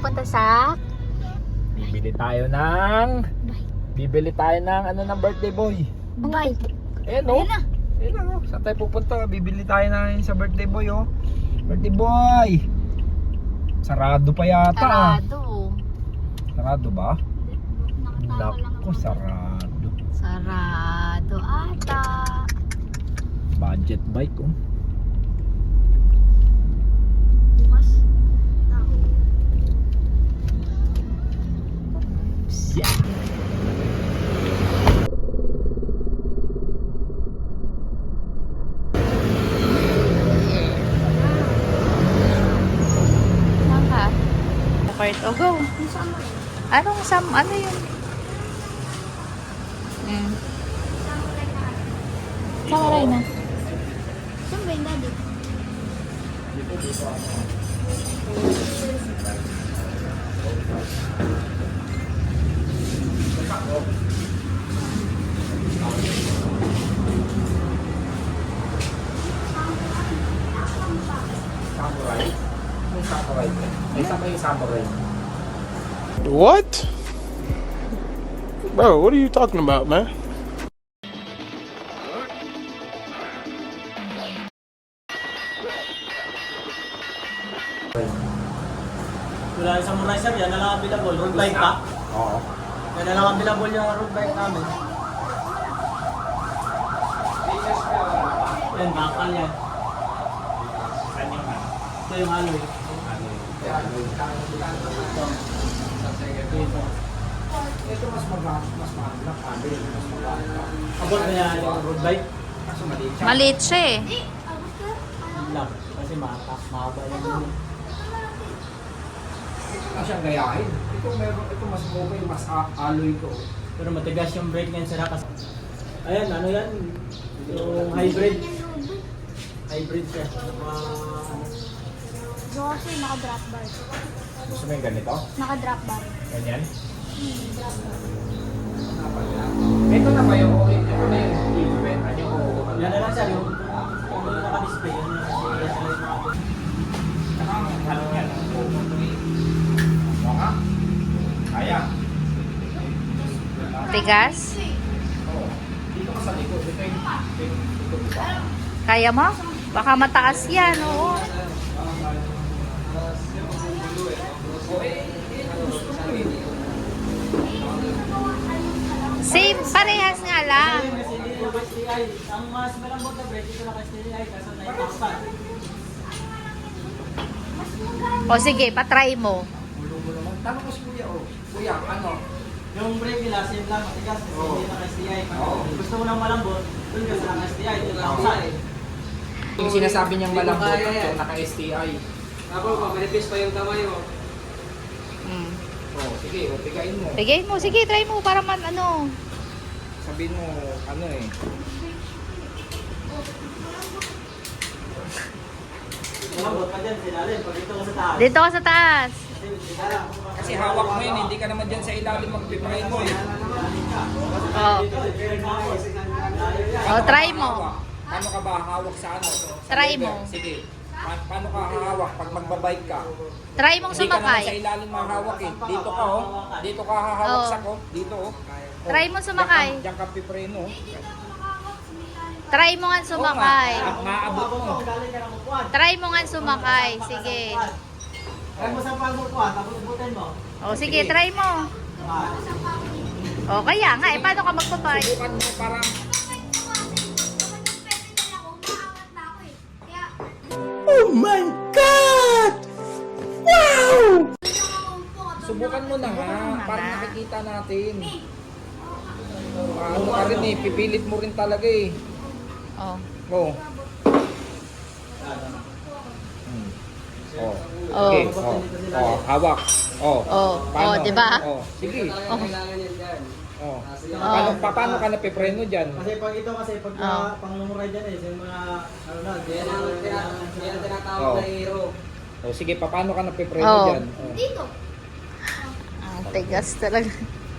pupunta sa... Bibili tayo ng ano ng birthday boy. Bye. Ayan o. Ayan o. Saan tayo pupunta? Bibili tayo na sa birthday boy o. Birthday boy. Sarado pa yata. Sarado. Sarado ba? Naku, sarado. Sarado ata. Budget bike oh. Bukas. Yeah. Saan ka? Part o go. Anong ano yun? Samurai na. Saan ba yung daddy? Samurai? May samurai. May isa pa yung samurai. What? Bro, what are you talking about, man? Wala yung samurai sir, yan na lang available. Road bike pa. Oo. Yan na lang available yung road bike namin. Yan, bakal yan. Ito yung alloy. Ito mas maganda. Abot na yan yung road bike. Kaso maliit siya. Maliit siya eh. Yun lang. Kasi mahaba lang yun. Ito na siyang gayahin. Ito mas okay, mas alloy ito. Pero matigas yung brake niyan sir. Ayan, ano yan? Yung hybrid. Hybrid siya. Gusto kasi naka-drop bar. Gusto mo yung ganito? Naka-drop bar. Ganyan? Drop bar. Ito na ba yung ito na yung ibibenta nyo? Yan na lang sir, yung naka-display. Yan na lang. Saka ano yan? Oo nga. Kaya. Tigas? Oo. Dito ka sa likod. Ito yung likod ba? Kaya mo? Baka mataas yan, oo. Same, parehas nga lang. Kasi yung STI, ang mas malambot na brake ito lang STI kasi naitakpan. O sige, patry mo. Tanong ko si Kuya, oh. Kuya, ano? Yung brake nila, same lang, matigas kasi hindi naka-STI. Gusto mo ng malambot, dun ka sa naka-STI, dun ka sa Yung sinasabi niyang malambot yung naka-STI. Ako, manipis pa yung kamay mo. Mm. Oh, sige, pigain mo. Bigay mo, sige, try mo para man ano. Sabihin mo, ano eh. Malambot pa dyan, sinalim. Pag dito ka sa taas. Dito ka sa taas. Kasi hawak mo yun, hindi ka naman dyan sa ilalim magpiprain mo eh. Oh. Oh, try mo. Paano ka ba hawak sa ano? Try lever? mo. Sige. Paano ka hahawak pag magbabike ka? Try mong Hindi ka naman sa sumakay. ilalim mahawak eh. Dito ka oh. Dito ka hahawak Oh. sa ko. Dito oh. Try mo sumakay. Diyan ka pipreno oh. Try mo nga sumakay. Maabot mo. Try mo nga sumakay. Sige. Kaya mo sa pagbukuha, tapos butin mo. O sige, try mo. O kaya nga, eh paano ka magpapay? Subukan mo para Oh my God! Wow! subukan mo na nga mo para na. nakikita natin. Ano ka rin eh, pipilit mo rin talaga eh. Oh. Oh. Oh. Oh. Okay. Oh. Oh, hawak. Oh. Oh. Paano? Oh, 'di ba? Oh, sige. Oh. Oh. Oh. Paano ka napipreno diyan? Kasi pag ito kasi pag Oh. pang-ride dyan eh, yung mga ano na, yan tinatawag na hero. Oh, sige, paano ka napipreno Oh. diyan? Oh. Dito. Ang tigas talaga.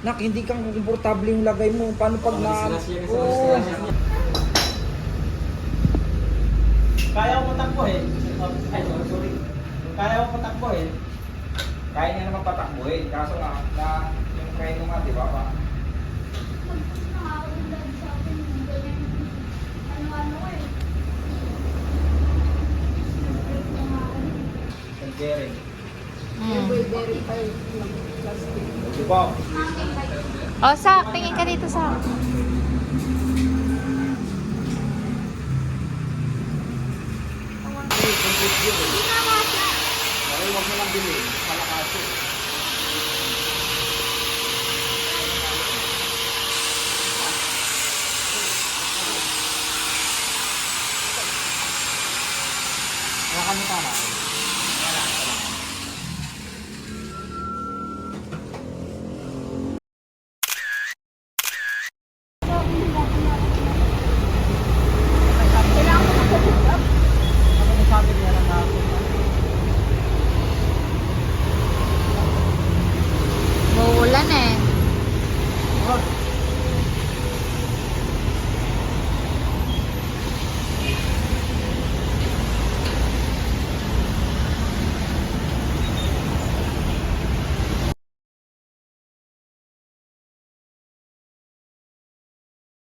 Nak, hindi kang komportable yung lagay mo. Paano pag na... Oh. Kaya ko takbo eh. Ay, sorry. Kaya ko takbo eh. Kaya niya naman patakbuhin. Kaso nga, yung preno nga, di ba? Bearing. Di ba? O, Sak, tingin ka dito, Sak. Ay, huwag mo lang bilhin. Malakas yun. Nakakamita na. Maulan eh.